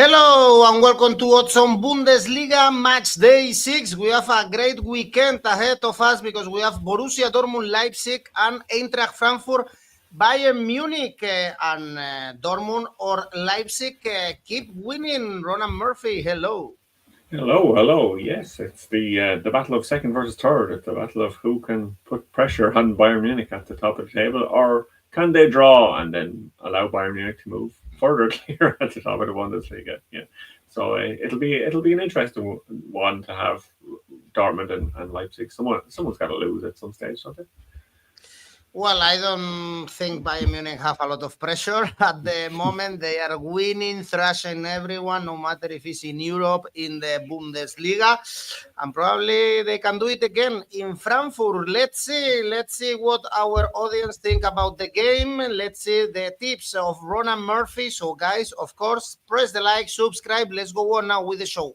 Hello and welcome to 𝗗𝗜𝗦𝗖𝗟𝗔𝗜𝗠𝗘𝗥 Bundesliga Matchday 6. We have a great weekend ahead of us because we have Borussia Dortmund Leipzig and Eintracht Frankfurt, Bayern Munich and Dortmund or Leipzig keep winning. Ronan Murphy, hello. Hello. Yes, it's the battle of second versus third. It's the battle of who can put pressure on Bayern Munich at the top of the table, or can they draw and then allow Bayern Munich to move further clear at the top of the Bundesliga? Yeah, so it'll be an interesting one to have Dortmund and Leipzig. Someone's got to lose at some stage, don't they? Well, I don't think Bayern Munich have a lot of pressure at the moment. They are winning, thrashing everyone, no matter if it's in Europe, in the Bundesliga, and probably they can do it again in Frankfurt. Let's see what our audience think about the game. Let's see the tips of Ronan Murphy. So, guys, of course, press the like, subscribe. Let's go on now with the show.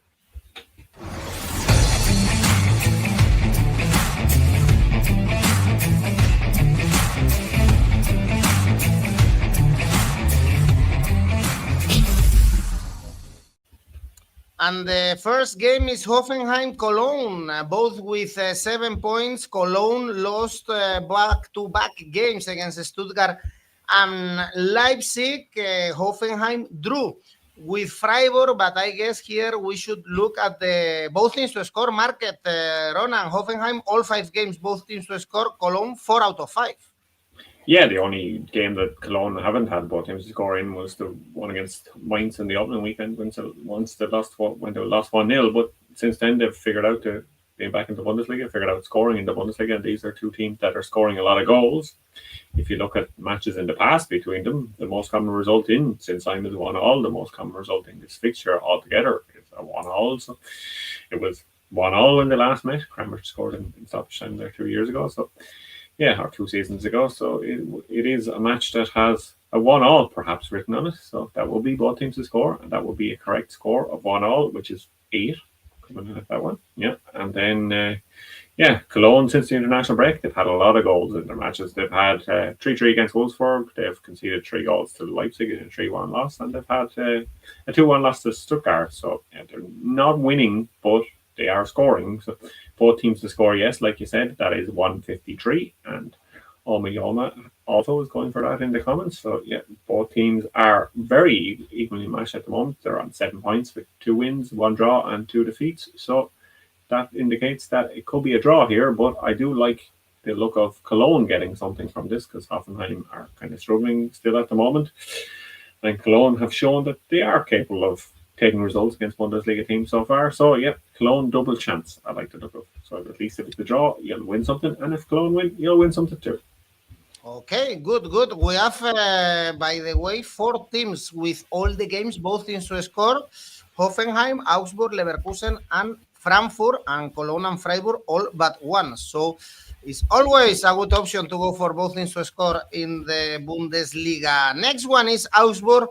And the first game is Hoffenheim Cologne, both with 7 points. Cologne lost back-to-back games against Stuttgart and Leipzig. Hoffenheim drew with Freiburg, but I guess here we should look at the both teams to score market. Ronan, Hoffenheim, all 5 games, both teams to score. Cologne, 4 out of 5. Yeah, the only game that Cologne haven't had both teams to score in was the one against Mainz in the opening weekend once they lost 1-0. But since then, they've figured out to being back in the Bundesliga, figured out scoring in the Bundesliga, and these are two teams that are scoring a lot of goals. If you look at matches in the past between them, the most common result since I'm is 1-1. The most common result in this fixture altogether is a 1-1. So it was 1-1 in the last match. Kramer scored in stoppage time there 2 years ago. So. Yeah, or 2 seasons ago. So it is a match that has a 1-1 perhaps written on it. So that will be both teams to score, and that will be a correct score of 1-1, which is 8. Coming in at that one. Yeah. And then, Cologne, since the international break, they've had a lot of goals in their matches. They've had 3-3 against Wolfsburg. They've conceded 3 goals to Leipzig in a 3-1 loss, and they've had a 2-1 loss to Stuttgart. So they're not winning, but they are scoring. So both teams to score, yes, like you said, that is 153. And 𝗗𝗜𝗦𝗖𝗟𝗔𝗜𝗠𝗘𝗥 also is going for that in the comments. So yeah, both teams are very equally matched at the moment. They're on 7 points with 2 wins, 1 draw, and 2 defeats. So that indicates that it could be a draw here. But I do like the look of Cologne getting something from this, because Hoffenheim are kind of struggling still at the moment. And Cologne have shown that they are capable of taking results against Bundesliga teams so far. So, yeah, Cologne double chance, I like to look up. So, at least if it's a draw, you'll win something. And if Cologne win, you'll win something too. Okay, good. We have, by the way, 4 teams with all the games, both teams to score. Hoffenheim, Augsburg, Leverkusen, and Frankfurt, and Cologne and Freiburg, all but 1. So, it's always a good option to go for both teams to score in the Bundesliga. Next one is Augsburg.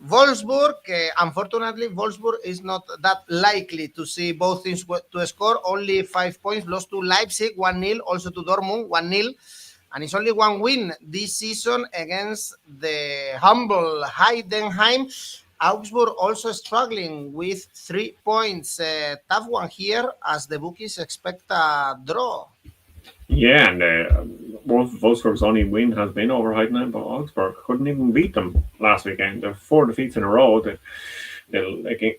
Wolfsburg, unfortunately, Wolfsburg is not that likely to see both teams to score. Only 5 points, lost to Leipzig 1-0, also to Dortmund 1-0. And it's only 1 win this season against the humble Heidenheim. Augsburg also struggling with 3 points. Tough one here, as the bookies expect a draw. Yeah, and Wolfsburg's only win has been over Heidenheim, but Augsburg couldn't even beat them last weekend. There are 4 defeats in a row,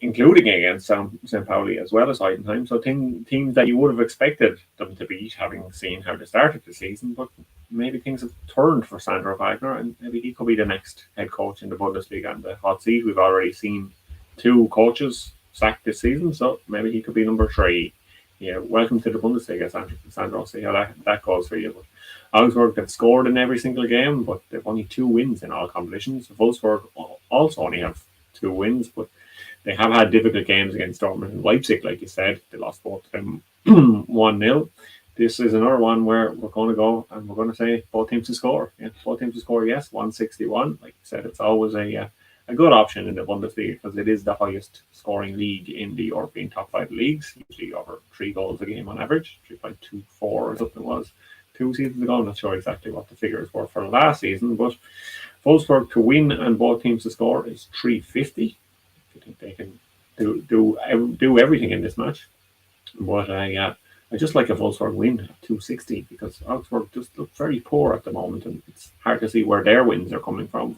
including against St. Pauli as well as Heidenheim. So teams that you would have expected them to beat, having seen how they started the season. But maybe things have turned for Sandro Wagner, and maybe he could be the next head coach in the Bundesliga and the hot seat. We've already seen 2 coaches sacked this season, so maybe he could be number 3. Yeah, welcome to the Bundesliga, Sandro. See how that goes for you. But Augsburg have scored in every single game, but they've only 2 wins in all competitions. Wolfsburg also only have 2 wins, but they have had difficult games against Dortmund and Leipzig, like you said. They lost both of them 1-0. This is another one where we're going to go and we're going to say both teams to score. Yeah, both teams to score, yes, 161. Like you said, it's always a good option in the Bundesliga because it is the highest scoring league in the European top 5 leagues, usually over 3 goals a game on average, 3.24 or something was 2 seasons ago. I'm not sure exactly what the figures were for last season, but Wolfsburg to win and both teams to score is 350. If you think they can do everything in this match. But I just like a Wolfsburg win at 260 because Augsburg just look very poor at the moment, and it's hard to see where their wins are coming from.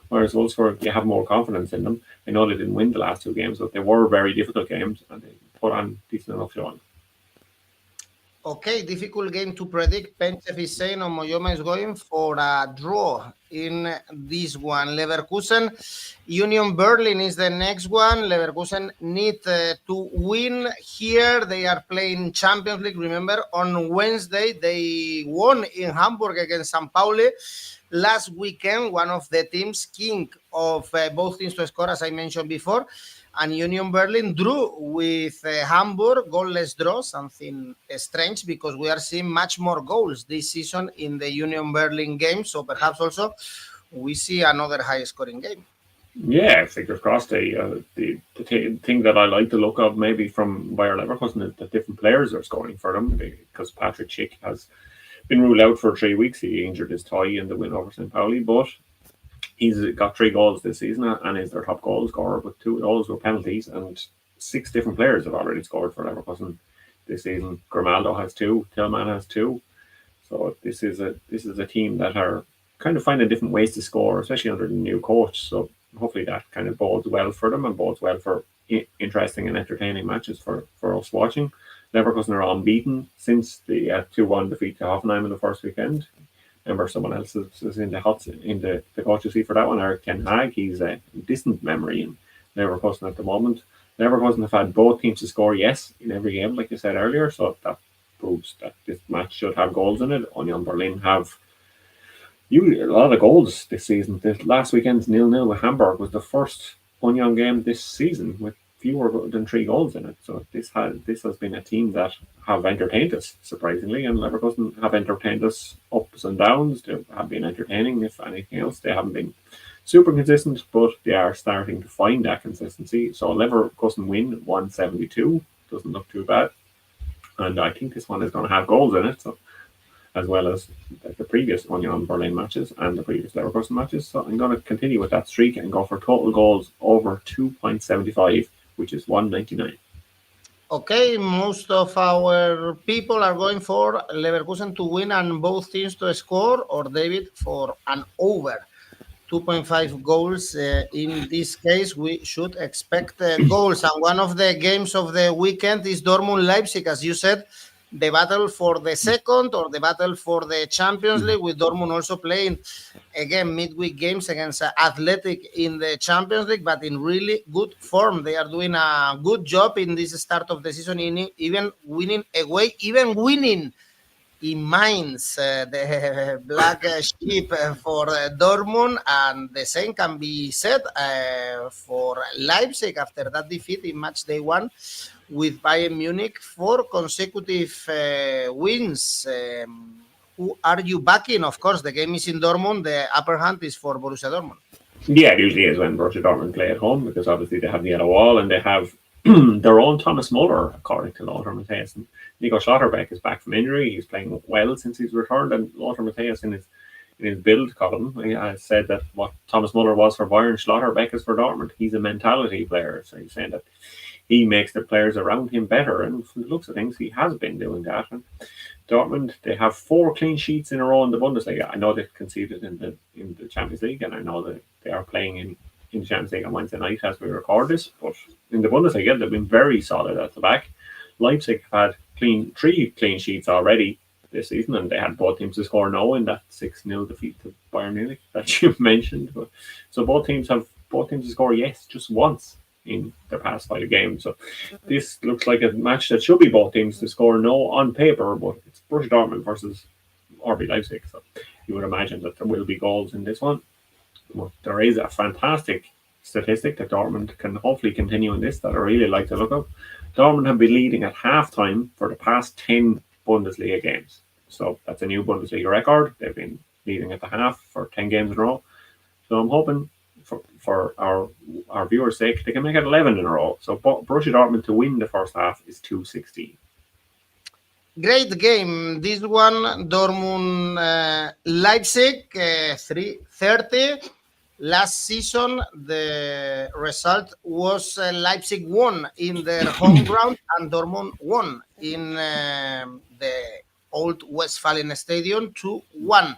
Whereas Wolfsburg, you have more confidence in them. I know they didn't win the last two games, but they were very difficult games, and they put on decent enough showing. Okay, difficult game to predict. Penchev is saying Omoyoma is going for a draw in this one. Leverkusen, Union Berlin is the next one. Leverkusen need to win here. They are playing Champions League. Remember, on Wednesday, they won in Hamburg against St. Pauli. Last weekend, one of the teams, king of both teams to score, as I mentioned before, and Union Berlin drew with Hamburg, goalless draw, something strange because we are seeing much more goals this season in the Union Berlin game. So perhaps also we see another high-scoring game. Yeah, fingers crossed. The thing that I like to look at maybe from Bayer Leverkusen is that different players are scoring for them because Patrick Schick has been ruled out for 3 weeks. He injured his thigh in the win over St. Pauli, but he's got 3 goals this season and is their top goal scorer, but 2 of those were penalties, and 6 different players have already scored for Leverkusen this season. Grimaldo has 2, Tillman has 2. So this is a team that are kind of finding different ways to score, especially under the new coach. So hopefully that kind of bodes well for them and bodes well for interesting and entertaining matches for us watching. Leverkusen are unbeaten since the 2-1 defeat to Hoffenheim in the first weekend. Remember, someone else is in the coach's seat for that one, Erik ten Hag. He's a distant memory in Leverkusen at the moment. Leverkusen have had both teams to score, yes, in every game, like you said earlier, so that proves that this match should have goals in it. Union Berlin have a lot of goals this season. The last weekend's 0-0 with Hamburg was the first Union game this season with fewer than 3 goals in it. So this has been a team that have entertained us, surprisingly, and Leverkusen have entertained us ups and downs. They have been entertaining, if anything else. They haven't been super consistent, but they are starting to find that consistency. So Leverkusen win 172. Doesn't look too bad. And I think this one is going to have goals in it, so as well as the previous Union Berlin matches and the previous Leverkusen matches. So I'm going to continue with that streak and go for total goals over 2.75, which is 199. Okay, most of our people are going for Leverkusen to win and both teams to score, or David for an over 2.5 goals. In this case, we should expect goals. And one of the games of the weekend is Dortmund Leipzig, as you said, the battle for the second or the battle for the Champions League, with Dortmund also playing again midweek games against Athletic in the Champions League, but in really good form. They are doing a good job in this start of the season, even winning away, even winning in Mainz, the black sheep for Dortmund, and the same can be said for Leipzig after that defeat in Matchday 1 with Bayern Munich. 4 consecutive wins. Who are you backing? Of course, the game is in Dortmund. The upper hand is for Borussia Dortmund. Yeah, it usually is when Borussia Dortmund play at home, because obviously they have the yellow wall and they have their own Thomas Muller, according to Lothar Matthäus. And Nico Schlotterbeck is back from injury. He's playing well since he's returned, and Lothar Matthäus in his build column said that what Thomas Muller was for Bayern, Schlotterbeck is for Dortmund. He's a mentality player, so he's saying that he makes the players around him better, and from the looks of things, he has been doing that. And Dortmund, they have 4 clean sheets in a row in the Bundesliga. I know they've conceded in the Champions League, and I know that they are playing in the Champions League on Wednesday night as we record this, but in the Bundesliga, they've been very solid at the back. Leipzig have had 3 clean sheets already this season, and they had both teams to score no in that 6-0 defeat to Bayern Munich that you mentioned. So both teams to score yes just once in their past 5 games. So this looks like a match that should be both teams to score no on paper, but it's Borussia Dortmund versus RB Leipzig, so you would imagine that there will be goals in this one. But there is a fantastic statistic that Dortmund can hopefully continue in this that I really like to look up. Dortmund have been leading at halftime for the past 10 Bundesliga games. So that's a new Bundesliga record. They've been leading at the half for 10 games in a row. So I'm hoping for our viewers' sake, they can make it 11 in a row. So Borussia Dortmund to win the first half is 216. Great game. This one, Dortmund Leipzig, 3:30. Last season, the result was Leipzig won in their home ground and Dortmund won in the old Westphalian Stadium 2-1.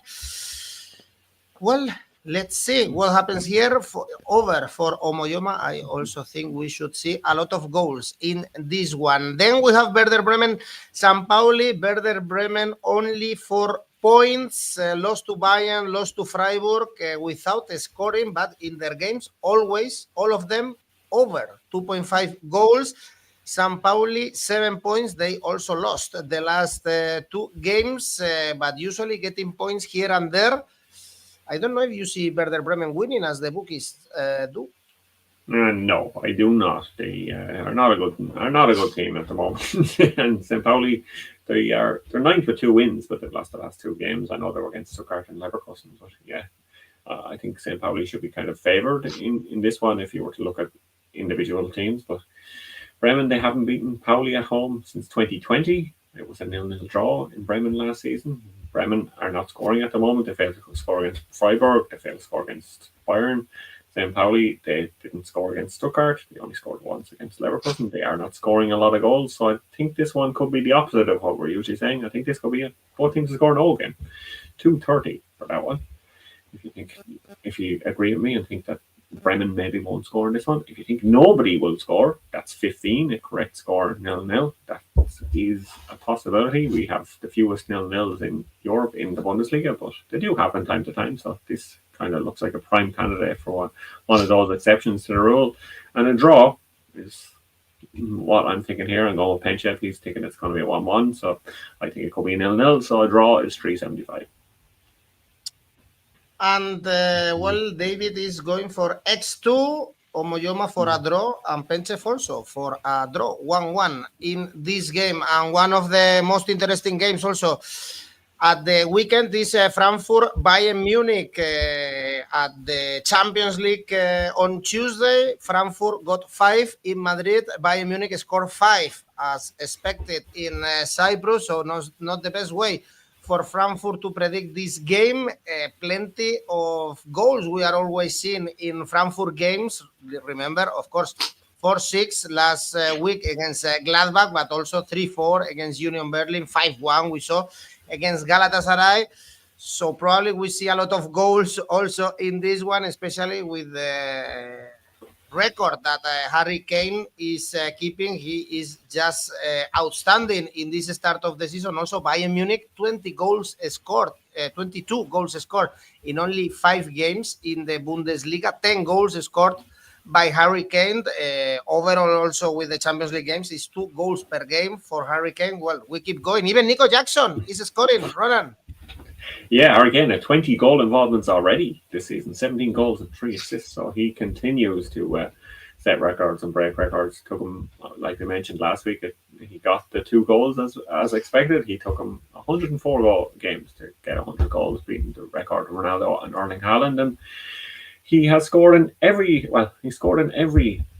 Well, let's see what happens here. Over for 𝗗𝗦𝗖𝗟𝗦𝗡. I also think we should see a lot of goals in this one. Then we have Werder Bremen, St. Pauli. Werder Bremen only 4 points, lost to Bayern, lost to Freiburg without scoring, but in their games, always, all of them, over 2.5 goals. St. Pauli, 7 points. They also lost the last 2 games, but usually getting points here and there. I don't know if you see Werder Bremen winning as the bookies do. No, I do not. They are not a good team at the moment. And St. Pauli, they're ninth with 2 wins, but they've lost the last 2 games. I know they were against Stuttgart and Leverkusen, but yeah, I think St. Pauli should be kind of favoured in this one if you were to look at individual teams. But Bremen, they haven't beaten Pauli at home since 2020. It was a 0-0 draw in Bremen last season. Bremen are not scoring at the moment. They failed to score against Freiburg. They failed to score against Bayern. St. Pauli, they didn't score against Stuttgart. They only scored once against Leverkusen. They are not scoring a lot of goals. So I think this one could be the opposite of what we're usually saying. I think this could be both teams to score no again. 2:30 for that one. If you agree with me and think that Bremen maybe won't score in this one. If you think nobody will score, that's 15, a correct score 0-0. That is a possibility. We have the fewest 0-0s in Europe in the Bundesliga, but they do happen time to time. So this kind of looks like a prime candidate for one of those exceptions to the rule. And a draw is what I'm thinking here. I'm going with Penchev. He's thinking it's going to be a 1-1. So I think it could be 0-0. So a draw is 3.75. And, well, David is going for X2, 𝗗𝗦𝗖𝗟𝗦𝗡 for a draw, and Penchev also for a draw, 1-1 in this game. And one of the most interesting games also at the weekend is Frankfurt, Bayern Munich at the Champions League on Tuesday. Frankfurt got 5 in Madrid. Bayern Munich scored 5 as expected in Cyprus, so not the best way for Frankfurt to predict this game. Plenty of goals we are always seeing in Frankfurt games. Remember, of course, 4-6 last week against Gladbach, but also 3-4 against Union Berlin, 5-1 we saw against Galatasaray. So probably we see a lot of goals also in this one, especially with the record that Harry Kane is keeping. He is just outstanding in this start of the season. Also, Bayern Munich, 22 goals scored in only 5 games in the Bundesliga, 10 goals scored by Harry Kane. Overall, also with the Champions League games, is 2 goals per game for Harry Kane. Well, we keep going. Even Nico Jackson is scoring, Ronan. Yeah, Harry Kane had 20 goal involvements already this season, 17 goals and 3 assists. So he continues to set records and break records. Took him, like we mentioned last week, he got the 2 goals as expected. He took him 104 games to get 100 goals, beating the record of Ronaldo and Erling Haaland. And he has scored in every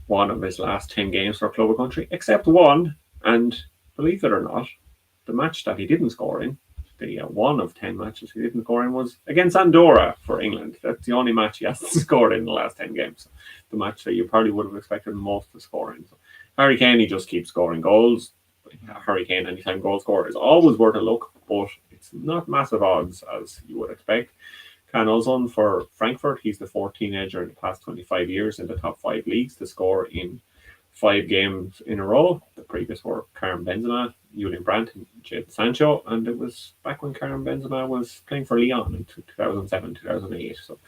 one of his last 10 games for club or country, except one. And believe it or not, the match that he didn't score in, the 1 of 10 matches he didn't score in, was against Andorra for England. That's the only match he hasn't scored in the last 10 games. The match that you probably would have expected most to score in. So Harry Kane, he just keeps scoring goals. Harry Kane, anytime goal scorer, is always worth a look, but it's not massive odds as you would expect. 𝗗𝗏𝗧𝗏𝗏 for Frankfurt, he's the 4th teenager in the past 25 years in the top 5 leagues to score in 5 games in a row. The previous were Karim Benzema, Julian Brandt, and Jadon Sancho, and it was back when Karim Benzema was playing for Lyon in 2007, 2008. So it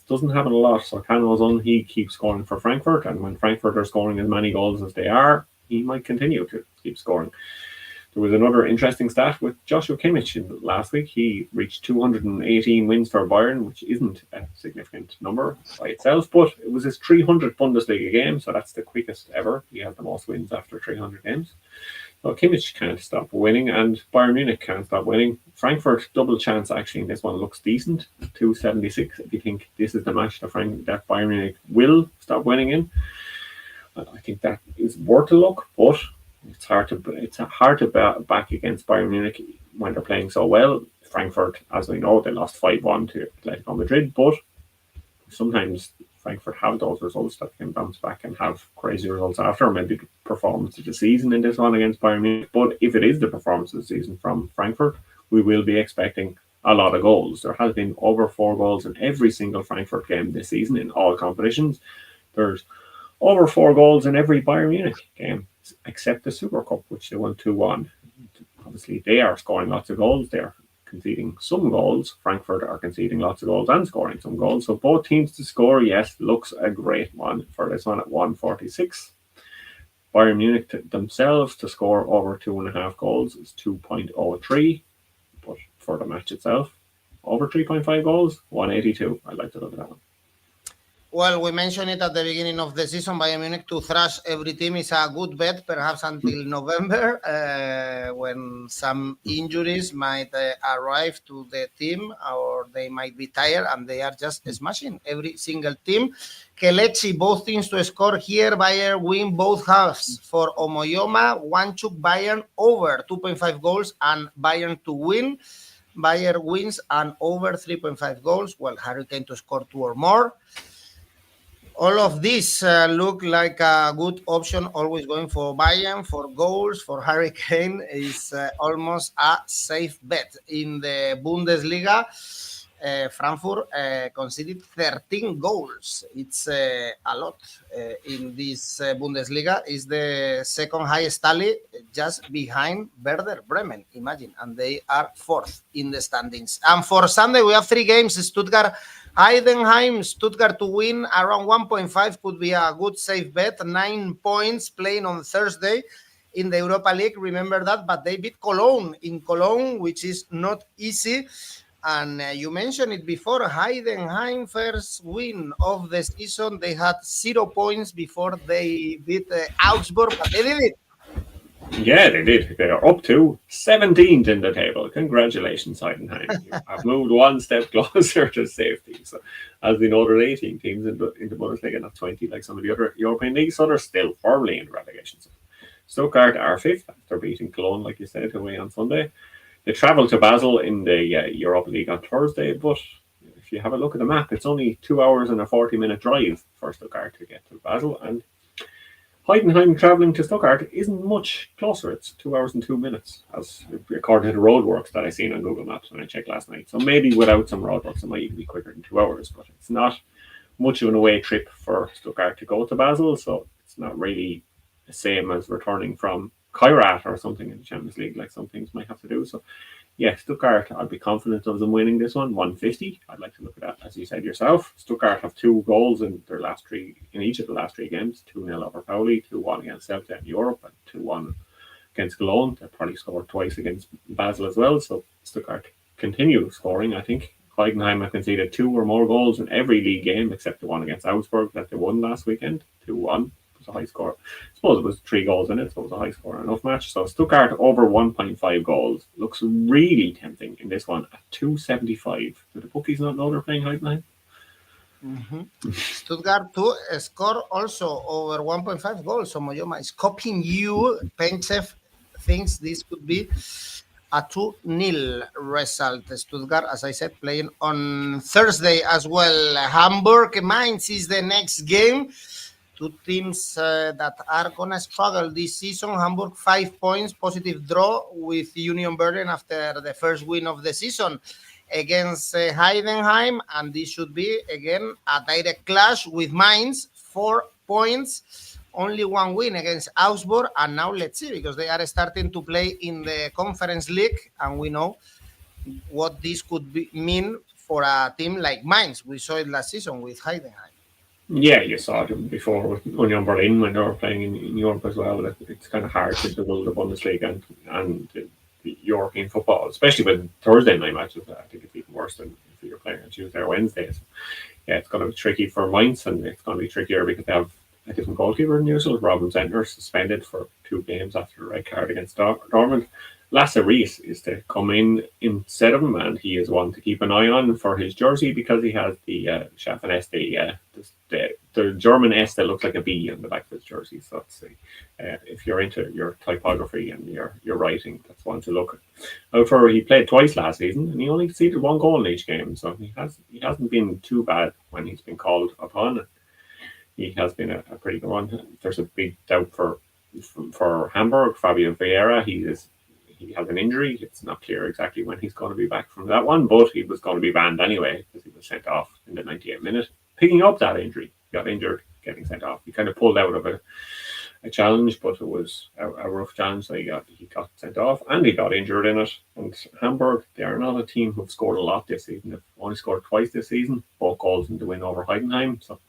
doesn't happen a lot. So 𝗗𝗏𝗧𝗏𝗏𝗏, he keeps scoring for Frankfurt, and when Frankfurt are scoring as many goals as they are, he might continue to keep scoring. There was another interesting stat with Joshua Kimmich last week. He reached 218 wins for Bayern, which isn't a significant number by itself, but it was his 300th Bundesliga game, so that's the quickest ever. He had the most wins after 300 games. So Kimmich can't stop winning, and Bayern Munich can't stop winning. Frankfurt, double chance actually in this one, looks decent, 2.76. If you think this is the match that Bayern Munich will stop winning in, I think that is worth a look, but it's hard to back against Bayern Munich when they're playing so well. Frankfurt, as we know, they lost 5-1 to Atletico Madrid, but sometimes Frankfurt have those results that can bounce back and have crazy results after, maybe the performance of the season in this one against Bayern Munich. But if it is the performance of the season from Frankfurt, we will be expecting a lot of goals. There has been over 4 goals in every single Frankfurt game this season in all competitions. There's over 4 goals in every Bayern Munich game, except the Super Cup, which they won 2-1. Obviously, they are scoring lots of goals. They're conceding some goals. Frankfurt are conceding lots of goals and scoring some goals. So both teams to score, yes, looks a great one for this one at 146. Bayern Munich themselves to score over 2.5 goals is 2.03. But for the match itself, over 3.5 goals, 182. I'd like to look at that one. Well, we mentioned it at the beginning of the season. Bayern Munich to thrash every team is a good bet, perhaps until November, when some injuries might arrive to the team, or they might be tired, and they are just smashing every single team. 𝗗𝗜𝗦𝗖𝗟𝗔𝗜𝗠𝗘𝗥 both teams to score here. Bayern win both halves. For 𝗗𝗠𝗟𝗧𝗏, 1-2 Bayern over 2.5 goals, and Bayern to win. Bayern wins and over 3.5 goals. Well, Harry Kane to score 2 or more. All of these look like a good option, always going for Bayern, for goals, for Harry Kane is almost a safe bet. In the Bundesliga, Frankfurt conceded 13 goals. It's a lot. In this Bundesliga is the second highest tally, just behind Werder Bremen, imagine. And they are 4th in the standings. And for Sunday, we have 3 games. Stuttgart, Heidenheim. Stuttgart to win around 1.5 could be a good safe bet. 9 points playing on Thursday in the Europa League. Remember that, but they beat Cologne in Cologne, which is not easy. And you mentioned it before, Heidenheim first win of the season. They had 0 points before they beat Augsburg, but they did it. Yeah, they did. They are up to 17th in the table. Congratulations, Heidenheim. You have moved one step closer to safety. So, as we know, there are 18 teams in the Bundesliga, not 20 like some of the other European leagues, so they're still firmly in relegation. Stuttgart are 5th after beating Cologne, like you said, away on Sunday. They travel to Basel in the Europa League on Thursday, but if you have a look at the map, it's only 2 hours and a 40-minute drive for Stuttgart to get to Basel, and Heidenheim travelling to Stuttgart isn't much closer. It's 2 hours and 2 minutes, as according to the roadworks that I seen on Google Maps when I checked last night. So maybe without some roadworks, it might even be quicker than 2 hours, but it's not much of an away trip for Stuttgart to go to Basel, so it's not really the same as returning from Kairat or something in the Champions League, like some things might have to do. So, yeah, Stuttgart, I'd be confident of them winning this one, 150. I'd like to look at that, as you said yourself. Stuttgart have 2 goals in their last 3, in each of the last 3 games, 2-0 over Pauli, 2-1 against Celta in Europe, and 2-1 against Cologne. They probably scored twice against Basel as well, so Stuttgart continue scoring, I think. Heidenheim have conceded 2 or more goals in every league game, except the one against Augsburg that they won last weekend, 2-1. A high score. I suppose it was 3 goals in it, so it was a high score enough match. So Stuttgart over 1.5 goals looks really tempting in this one at 275. Do the bookies not know they're playing Heidenheim? Mm-hmm. Stuttgart to score also over 1.5 goals. So 𝗗𝗠𝗧𝗏 is copying you. Penchev thinks this could be a 2-0 result. Stuttgart, as I said, playing on Thursday as well. Hamburg, Mainz is the next game. 2 teams that are going to struggle this season. Hamburg, 5 points, positive draw with Union Berlin after the first win of the season against Heidenheim. And this should be, again, a direct clash with Mainz, 4 points, only 1 win against Augsburg. And now let's see, because they are starting to play in the Conference League. And we know what this could mean for a team like Mainz. We saw it last season with Heidenheim. Yeah, you saw it before with Union Berlin when they were playing in Europe as well. It's kind of hard to build the Bundesliga and the European football, especially with Thursday night matches. I think it's even worse than if you're playing on Tuesday or Wednesday. So, yeah, it's going to be tricky for Mainz, and it's going to be trickier because they have a different goalkeeper than usual. Robin Zentner suspended for 2 games after a red card against Dortmund. Lasse Reese is to come in instead of him, and he is one to keep an eye on for his jersey because he has the Schaffen S, the German S that looks like a B on the back of his jersey. So if you're into your typography and your writing, that's one to look at. However, he played twice last season and he only conceded 1 goal in each game, so he hasn't been too bad when he's been called upon. He has been a pretty good one. There's a big doubt for Hamburg. Fabio Vieira, he has an injury. It's not clear exactly when he's going to be back from that one, but he was going to be banned anyway because he was sent off in the 98th minute. Picking up that injury, got injured, getting sent off. He kind of pulled out of a challenge, but it was a rough challenge, so he got sent off and he got injured in it. And Hamburg, they are not a team who've scored a lot this season. They've only scored twice this season, both goals in the win over Heidenheim. So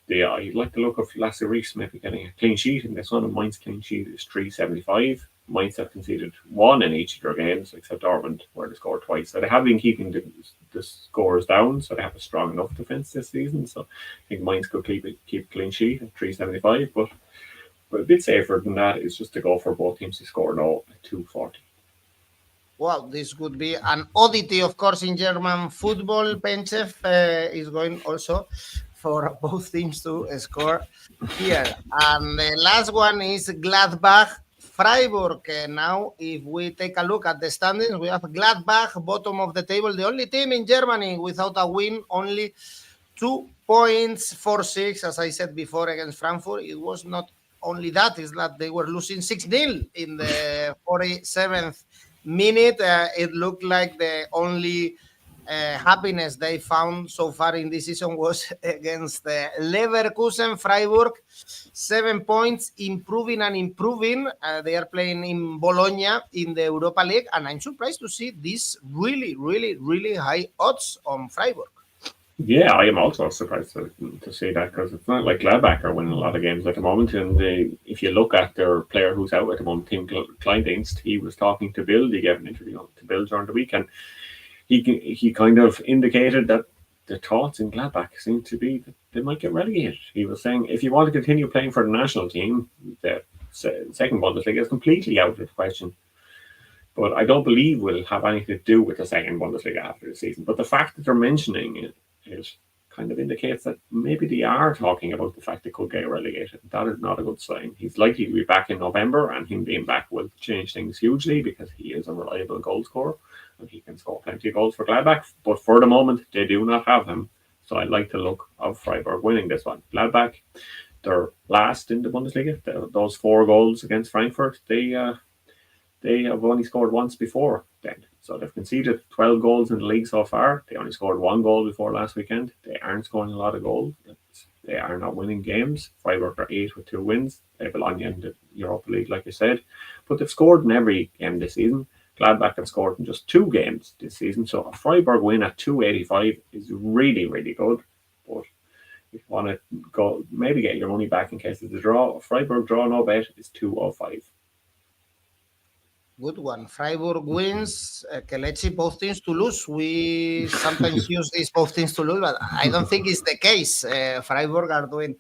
you'd like the look of Lasse Reese maybe getting a clean sheet in this one. And Mainz clean sheet is 375. Mainz have conceded 1 in each of their games, except Dortmund, where they scored twice. So they have been keeping the scores down, so they have a strong enough defence this season. So I think Mainz could keep a clean sheet at 375, but a bit safer than that is just to go for both teams to score no at 240. Well, this could be an oddity, of course, in German football. Penchev is going also for both teams to score here. And the last one is Gladbach. Freiburg. Now, if we take a look at the standings, we have Gladbach, bottom of the table, the only team in Germany without a win, only 2 points, 4-6, as I said before, against Frankfurt. It was not only that, it's that they were losing 6-0 in the 47th minute. It looked like the only happiness they found so far in this season was against Leverkusen. Freiburg, 7 points, improving. They are playing in Bologna in the Europa League, and I'm surprised to see these really, really, really high odds on Freiburg. Yeah, I am also surprised to see that, because it's not like Gladbach are winning a lot of games at the moment. And if you look at their player who's out at the moment, Tim Kleindienst, he was talking to Bill. He gave an interview to Bill during the weekend. He kind of indicated that the thoughts in Gladbach seem to be that they might get relegated. He was saying if you want to continue playing for the national team, the second Bundesliga is completely out of the question. But I don't believe will have anything to do with the second Bundesliga after the season. But the fact that they're mentioning it kind of indicates that maybe they are talking about the fact they could get relegated. That is not a good sign. He's likely to be back in November, and him being back will change things hugely because he is a reliable goal scorer and he can score plenty of goals for Gladbach. But for the moment, they do not have him. So I like the look of Freiburg winning this one. Gladbach, they're last in the Bundesliga. Those 4 goals against Frankfurt, they have only scored once before then. So they've conceded 12 goals in the league so far. They only scored 1 goal before last weekend. They aren't scoring a lot of goals. They are not winning games. Freiburg are 8 with 2 wins. They belong in the Europa League, like you said. But they've scored in every game this season. Gladbach have scored in just 2 games this season. So a Freiburg win at 285 is really, really good. But if you want to go, maybe get your money back in case it's a draw, a Freiburg draw no bet is 205. Good one. Freiburg wins. Kelechi, both teams to lose. We sometimes use these both teams to lose, but I don't think it's the case. Freiburg are doing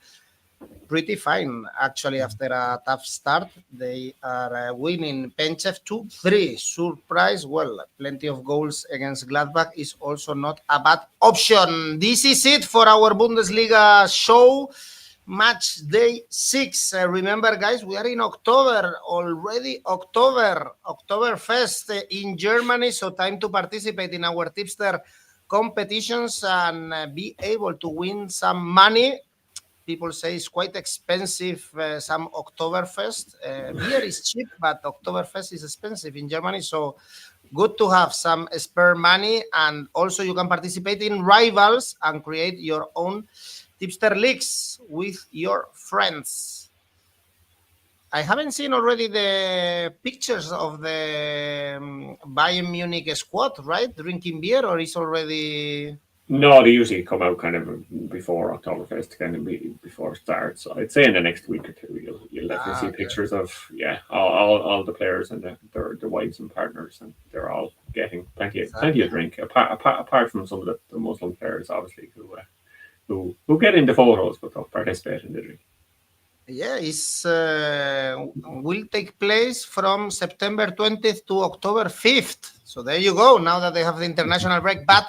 pretty fine, actually, after a tough start. They are winning. Penchev 2-3. Surprise. Well, plenty of goals against Gladbach is also not a bad option. This is it for our Bundesliga show. Matchday 6. Remember, guys, we are in October already. Oktoberfest in Germany. So time to participate in our tipster competitions and be able to win some money. People say it's quite expensive, some Oktoberfest. Beer is cheap, but Oktoberfest is expensive in Germany. So good to have some spare money. And also you can participate in Rivals and create your own tipster leagues with your friends. I haven't seen already the pictures of the Bayern Munich squad, right? Drinking beer, or is already... No, they usually come out kind of before Oktoberfest, kind of before it starts. So I'd say in the next week or 2, you'll definitely see pictures of all the players and their wives and partners, and they're all getting plenty of drink. Apart from some of the Muslim players, obviously, who get into photos but don't participate in the drink. Yeah, it's will take place from September 20th to October 5th. So there you go. Now that they have the international break, but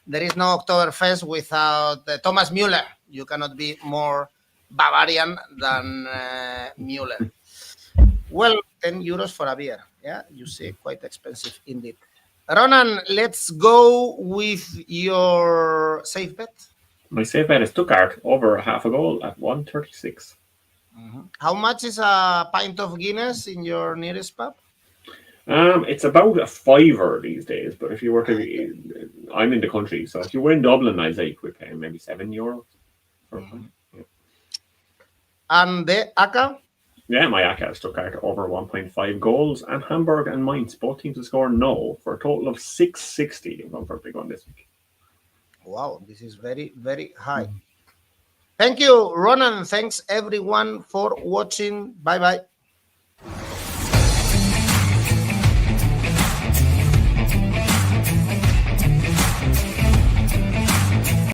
there is no Oktoberfest without Thomas Müller. You cannot be more Bavarian than Müller. Well, 10 euros for a beer. Yeah, you see, quite expensive indeed. Ronan, let's go with your safe bet. My safe bet is Stuttgart over half a goal at 136. How much is a pint of Guinness in your nearest pub? It's about a fiver these days, but if you were to, I'm in the country, so if you were in Dublin, I'd say you could pay maybe €7 for a pint. Yeah. And the ACA? Yeah, my ACA is Stuttgart over 1.5 goals, and Hamburg and Mainz, both teams to score no, for a total of 660. I'm going for a big one this week. Wow, this is very, very high. Thank you, Ronan. Thanks everyone for watching. Bye-bye.